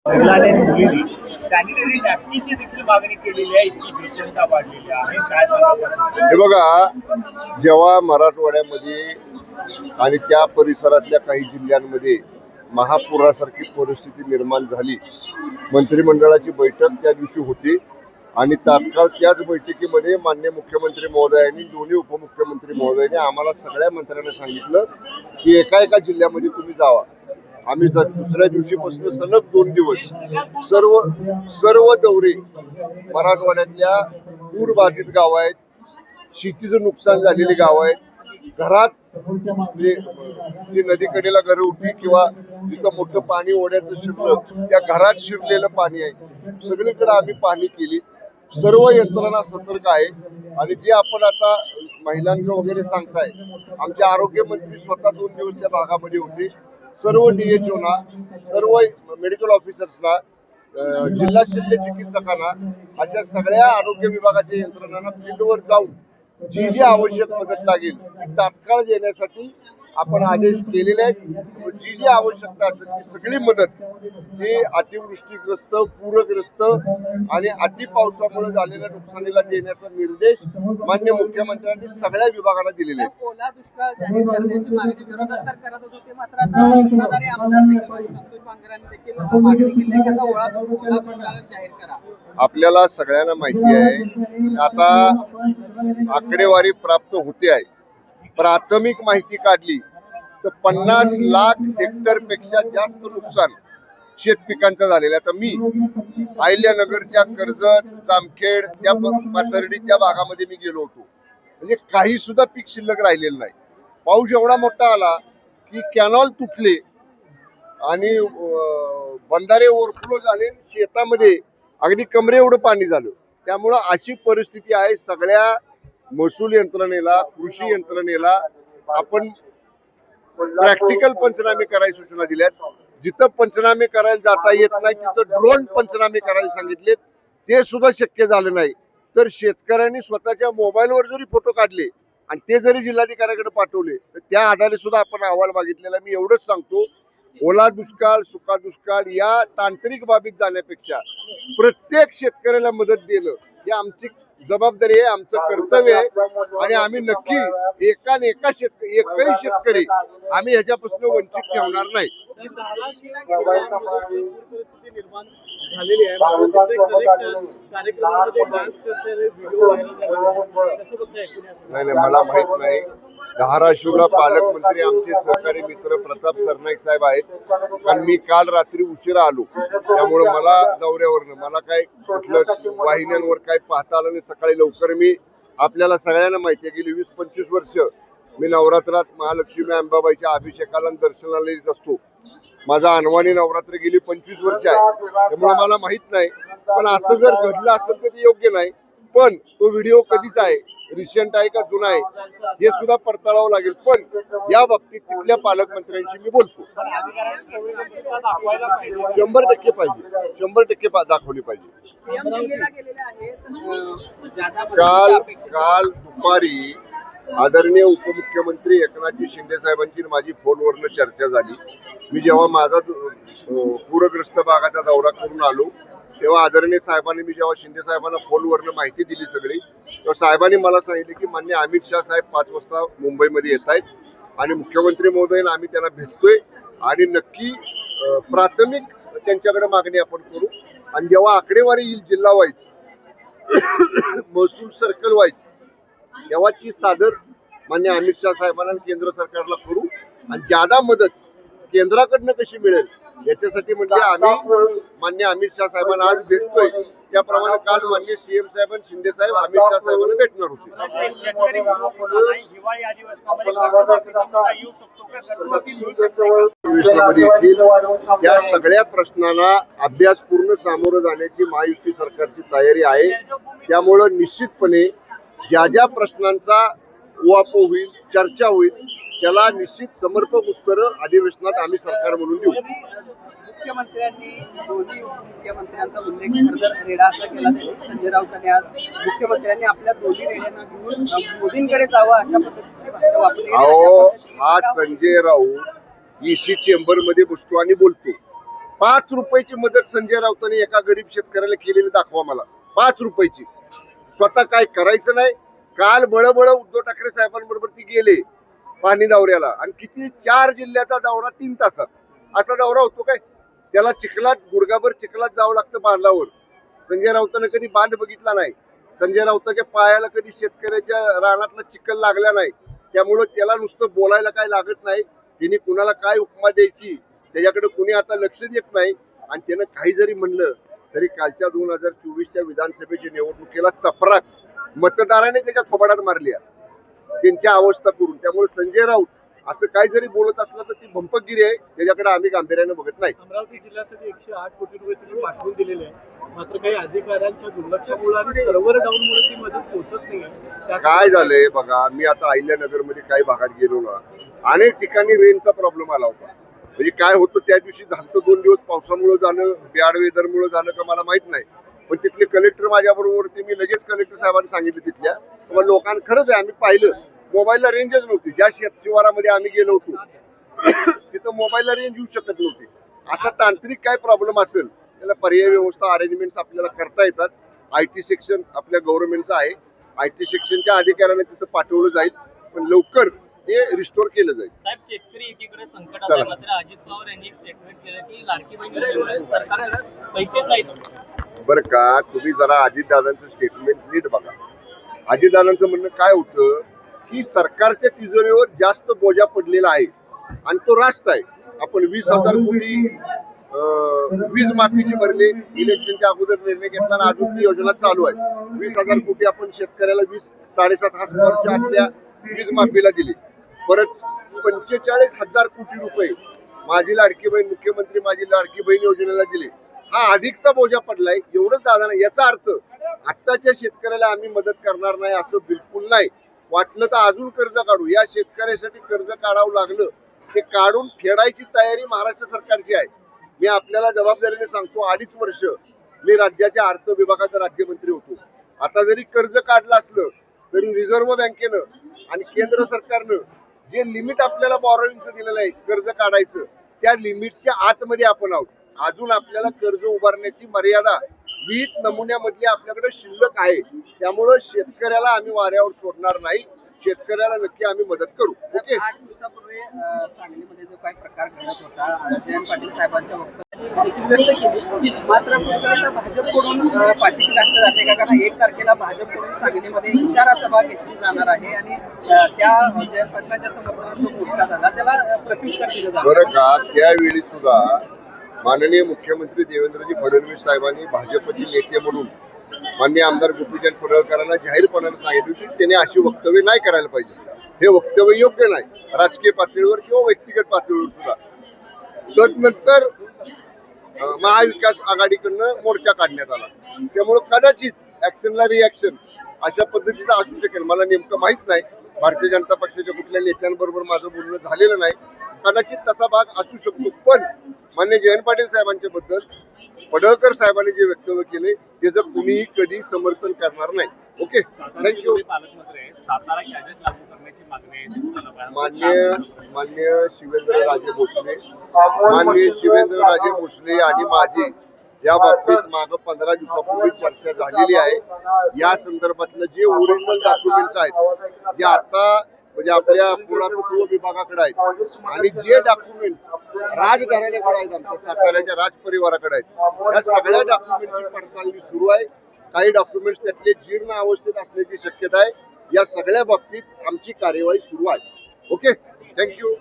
महिलांनी मुलींनी सॅनिटरी नॅपकिनची देखील मागणी केलेली आहे. इतकी भीषणता वाढलेली आहे. काय सांगाल? हे बघा, जेव्हा मराठवाड्यामध्ये आणि त्या परिसरातल्या काही जिल्ह्यांमध्ये महापुरासारखी परिस्थिती निर्माण झाली, मंत्रिमंडळाची बैठक त्या दिवशी होती आणि तात्काळ त्याच बैठकीमध्ये माननीय मुख्यमंत्री महोदयांनी, दोन्ही उपमुख्यमंत्री महोदयांनी आम्हाला सगळ्या मंत्र्यांना सांगितलं की एका एका जिल्ह्यामध्ये तुम्ही जावा. आम्ही दुसऱ्या दिवशीपासून सलग 2 दिवस सर्व दौरे, मराठवाड्यातल्या पूरबाधित गाव आहेत, शेतीचं नुकसान झालेली गाव आहेत, घरात जे नदीकडेला घरं होती किंवा जिथं मोठं पाणी ओढ्याचं शिरलं त्या घरात शिरलेलं पाणी आहे, सगळीकडे आम्ही पाहणी केली. सर्व यंत्रणा सतर्क आहे. आणि जे आपण आता महिलांचं वगैरे सांगताय, आमचे आरोग्यमंत्री स्वतः 2 दिवस त्या भागामध्ये होते. सर्व DHOना, सर्व मेडिकल ऑफिसर्सना, जिल्हा शल्य चिकित्सकांना, अशा सगळ्या आरोग्य विभागाच्या यंत्रणांना फील्डवर जाऊन जी जी आवश्यक मदत लागेल ती तात्काळ देण्यासाठी आपण आदेश केलेले आहेत. जी जी आवश्यकता असेल ती सगळी मदत ही अतिवृष्टीग्रस्त, पूरग्रस्त आणि अति पावसामुळे झालेल्या नुकसानीला देण्याचा निर्देश माननीय मुख्यमंत्र्यांनी सगळ्या विभागांना दिलेले आहेत. ओला दुष्काळ जाहीर करण्याची मागणी विरोधक तर करत होते, मात्र आता सत्ताधारी आमदार देखील संतोष बांगरांनी देखील मागणी केली की आता ओला दुष्काळ जाहीर करा. आपल्याला सगळ्यांना माहिती आहे, आता आकडेवारी प्राप्त होते आहे. प्राथमिक माहिती काढली तर 50 लाख हेक्टर पेक्षा जास्त नुकसान शेत पिकांचं झालेलं. आता मी अहिल्यानगरच्या कर्जत, जामखेड, त्या पाथर्डी त्या भागामध्ये मी गेलो होतो. म्हणजे काही सुद्धा पीक शिल्लक राहिलेलं नाही. पाऊस एवढा मोठा आला की कॅनॉल तुटले आणि बंधारे ओव्हरफ्लो झाले, शेतामध्ये अगदी कमरे एवढं पाणी झालं. त्यामुळं अशी परिस्थिती आहे. सगळ्या महसूल यंत्रणेला, कृषी यंत्रणेला आपण प्रॅक्टिकल पंचनामे करायची सूचना दिल्यात. जिथं पंचनामे करायला जाता येत नाही तिथं ड्रोन पंचनामे करायला सांगितलेत. ते सुद्धा शक्य झालं नाही तर शेतकऱ्यांनी स्वतःच्या मोबाईलवर जरी फोटो काढले आणि ते जरी जिल्हाधिकाऱ्याकडे पाठवले तर त्या आधारे सुद्धा आपण अहवाल मागितलेला. मी एवढंच सांगतो, ओला दुष्काळ, सुका दुष्काळ या तांत्रिक बाबीत जाण्यापेक्षा प्रत्येक शेतकऱ्याला मदत देणं ही आमची जबाबदारी आहे, आमचं कर्तव्य आहे. आणि आम्ही नक्की एकही शेतकरी आम्ही ह्याच्यापासून वंचित ठेवणार नाही. नाही, मला माहित नाही. धाराशिवला पालकमंत्री आमचे सहकारी मित्र प्रताप सरनाईक साहेब आहेत. कारण मी काल रात्री उशिरा आलो, त्यामुळे मला दौऱ्यावरनं मला काय कुठलं वाहिन्यांवर काय पाहता आलं नाही. सकाळी लवकर मी, आपल्याला सगळ्यांना माहिती आहे, गेली 20-25 वर्ष मी नवरात्रात महालक्ष्मी अंबाबाईच्या अभिषेकाला दर्शनाला येत असतो. माझा अनवाणी नवरात्र गेली 25 वर्ष आहे, त्यामुळे मला माहित नाही. पण असं जर घडलं असेल तर ते योग्य नाही. पण तो व्हिडिओ कधीच आहे, रिसेंट आहे का जुना आहे, हे सुद्धा पडताळावं लागेल. पण या बाबतीत तिथल्या पालकमंत्र्यांशी मी बोलतो. 100% पाहिजे, 100% दाखवली पाहिजे. काल दुपारी आदरणीय उपमुख्यमंत्री एकनाथजी शिंदे साहेबांची माझी फोनवरनं चर्चा झाली. मी जेव्हा माझा पूरग्रस्त भागाचा दौरा करून आलो तेव्हा आदरणीय साहेबांनी, मी जेव्हा शिंदे साहेबांना फोनवरनं माहिती दिली सगळी, तेव्हा साहेबांनी मला सांगितले की माननीय अमित शाह साहेब 5 वाजता मुंबईमध्ये येत आहेत आणि मुख्यमंत्री महोदयांना आम्ही त्यांना भेटतोय आणि नक्की प्राथमिक त्यांच्याकडे मागणी आपण करू. आणि जेव्हा आकडेवारी येईल जिल्हा वाईज, महसूल सर्कल वाईज, तेव्हा ती सादर मान्य अमित शाह साहेबांना केंद्र सरकारला करू. आणि ज्यादा मदत केंद्राकडनं कशी मिळेल याच्यासाठी म्हणजे आम्ही मान्य अमित शाह साहेबांना आज भेटतोय. त्याप्रमाणे काल मान्य CM साहेब आणि शिंदे साहेब अमित शाह साहेबांना भेटणार होते. त्या सगळ्या प्रश्नांना अभ्यासपूर्ण सामोरं जाण्याची महायुती सरकारची तयारी आहे. त्यामुळं निश्चितपणे ज्या ज्या प्रश्नांचा उहापोह होईल, चर्चा होईल, त्याला निश्चित समर्पक उत्तरं अधिवेशनात आम्ही सरकार म्हणून देऊ. मुख्यमंत्र्यांनी दोन्ही मुख्यमंत्र्यांचा उल्लेख रेडा असा केला. संजय राऊतांनी आज मुख्यमंत्र्यांनी आपल्या दोन्ही रेड्यांना घेऊन मोदींकडे जावं अशा पद्धतीची भाषा वापरली. अहो, हा संजय राऊत EC चेंबर मध्ये बसतो आणि बोलतो. ₹5 मदत संजय राऊतांनी एका गरीब शेतकऱ्याला केलेली दाखवा मला. ₹5. स्वतः काय करायचं नाही. काल बळबळ उद्धव ठाकरे साहेबांबरोबर ती गेले पाणी दौऱ्याला आणि किती 4 जिल्ह्याचा दौरा 3 तासात. असा दौरा होतो काय? त्याला चिखलात गुडगाभर चिखलात जावं लागतं बांधावर. संजय राऊतांना कधी बांध बघितला नाही. संजय राऊताच्या पायाला कधी शेतकऱ्याच्या रानातला चिखल लागला नाही. त्यामुळं त्याला नुसतं बोलायला काय लागत नाही. त्यांनी कुणाला काय उपमा द्यायची त्याच्याकडे कुणी आता लक्ष देत नाही. आणि त्यानं काही जरी म्हणलं तरी कालच्या 2024च्या विधानसभेच्या निवडणुकीला चपराक मतदाराने त्याच्या थोबाडात मारली त्यांची अवस्था करून. त्यामुळे संजय राऊत असं काही जरी बोलत असलं तर ती भंपकगिरी आहे. त्याच्याकडे आम्ही गांभीर्याने बघत नाही. अमरावती जिल्ह्यासाठी 108 कोटी रुपये तुम्ही पाठवून दिलेले आहे, मात्र काही अधिकाऱ्यांच्या दुर्लक्षामुळे आणि सर्व्हर डाऊनमुळे ती मदत पोहोचत नाही. काय झालंय बघा, मी आता अहिल्यानगर मध्ये काही भागात गेलो ना, अनेक ठिकाणी रेंजचा प्रॉब्लेम आला होता. म्हणजे काय होतं त्या दिवशी झालं 2 दिवस पावसामुळे झालं, बॅड वेदरमुळे झालं का मला माहित नाही. पण तिथले कलेक्टर माझ्या बरोबर होते. मी लगेच कलेक्टर साहेबांनी सांगितलं तिथल्या लोकांना खरंच आहे. आम्ही पाहिलं मोबाईलला रेंजच नव्हती. ज्या शिवारामध्ये आम्ही गेलो होतो तिथं मोबाईलला रेंज येऊ शकत नव्हती. असा तांत्रिक काय प्रॉब्लेम असेल त्याला पर्याय व्यवस्था अरेंजमेंट आपल्याला करता येतात. IT सेक्शन आपल्या गव्हर्नमेंटचं आहे. IT सेक्शनच्या अधिकाऱ्यांना तिथं पाठवलं जाईल, पण लवकर ते रिस्टोर केलं जाईल. साहेब, शेतकरी एकीकडे संकटात आहे, मात्र अजित पवार यांनी एक स्टेटमेंट केलं की लाडकी बहीण योजनेमुळे सरकारला पैसेच नाहीत. बरं का, तुम्ही जरा अजितदादांचं स्टेटमेंट नीट बघा. अजितदादांचं म्हणणं काय होतं की सरकारच्या तिजोरीवर जास्त बोजा पडलेला आहे आणि तो रास्त आहे. आपण 20,000 कोटी वीज माफीची भरले. इलेक्शनच्या अगोदर निर्णय घेतला आणि अजून ती योजना चालू आहे. 20,000 कोटी आपण शेतकऱ्याला 7.5 हार्स पॉवरच्या आतल्या वीज माफीला दिली. परत 45,000 कोटी रुपये माझी लाडकी बहीण, मुख्यमंत्री माझी लाडकी बहीण योजनेला दिले. हा अधिकचा बोजा पडलाय. एवढंच दादा नाही. याचा अर्थ आत्ताच्या शेतकऱ्याला आम्ही मदत करणार नाही असं बिलकुल नाही. वाटलं तर अजून कर्ज काढू. या शेतकऱ्यासाठी कर्ज काढावं लागलं ते काढून फेडायची तयारी महाराष्ट्र सरकारची आहे. मी आपल्याला जबाबदारीने सांगतो, 2.5 वर्ष मी राज्याच्या अर्थ विभागाचा राज्यमंत्री होतो. आता जरी कर्ज काढलं असलं तरी रिझर्व्ह बँकेनं आणि केंद्र सरकारनं जे लिमिट आपल्याला बॉरोइंगचं दिलेलं आहे कर्ज काढायचं, त्या लिमिटच्या आतमध्ये आपण आहोत. अजून आपल्याला कर्ज उभारण्याची मर्यादा 20 नमुन्यामधली आपल्याकडे शिल्लक आहे. त्यामुळं शेतकऱ्याला आम्ही वाऱ्यावर सोडणार नाही. शेतकऱ्याला नक्की आम्ही मदत करू. ओके. 8 दिवसापूर्वी सांगलीमध्ये जो काही प्रकार घडत होता, जयंत पाटील साहेबांच्या वक्तव्याची व्यक्त केली. मात्र भाजपकडून पाठीशी टाकलं जाते का? कारण 1 तारखेला भाजपकडून सांगलीमध्ये इशारा सभा घेतली जाणार आहे आणि त्या जयंत पाटलांच्या समर्थनात जो मोर्चा झाला त्याला प्रत्युत्तर दिलं जाणार. बरं का, त्यावेळी सुद्धा माननीय मुख्यमंत्री देवेंद्रजी फडणवीस साहेबांनी भाजपचे नेते म्हणून माननीय आमदार गोपीचंद पडळकरांना जाहीरपणाने सांगितलं की त्याने अशी वक्तव्य नाही करायला पाहिजे. हे वक्तव्य योग्य नाही, राजकीय पातळीवर किंवा व्यक्तिगत पातळीवर सुद्धा. तदनंतर महाविकास आघाडीकडनं मोर्चा काढण्यात आला. त्यामुळे कदाचित ऍक्शनला रिॲक्शन अशा पद्धतीचं असू शकेल. मला नेमकं माहित नाही. भारतीय जनता पक्षाच्या कुठल्या नेत्यांबरोबर माझं बोलणं झालेलं नाही. कदाचित तसा भाग असू शकतो. पण मान्य जयंत पाटील साहेबांच्या बद्दल पडळकर साहेबांनी जे वक्तव्य केले त्याचं कुणीही कधी समर्थन करणार नाही. Okay, thank you. सातारा कॅडेट लागू करण्याची मागणी आहे. मान्य शिवेंद्रराजे भोसले आणि माझी या बाबतीत मागं 15 दिवसापूर्वी चर्चा झालेली आहे. या संदर्भातलं जे ओरिजिनल डॉक्युमेंट्स आहेत जे आता म्हणजे आपल्या पुरातत्व विभागाकडे आहेत आणि जे डॉक्युमेंट्स राजघराण्याकडे आहेत, आमच्या साताऱ्याच्या राज परिवाराकडे आहेत, या सगळ्या डॉक्युमेंटची पडताळणी सुरू आहे. काही डॉक्युमेंट्स त्यातले जीर्ण अवस्थेत असण्याची शक्यता आहे. या सगळ्या बाबतीत आमची कार्यवाही सुरू आहे. Okay, thank you.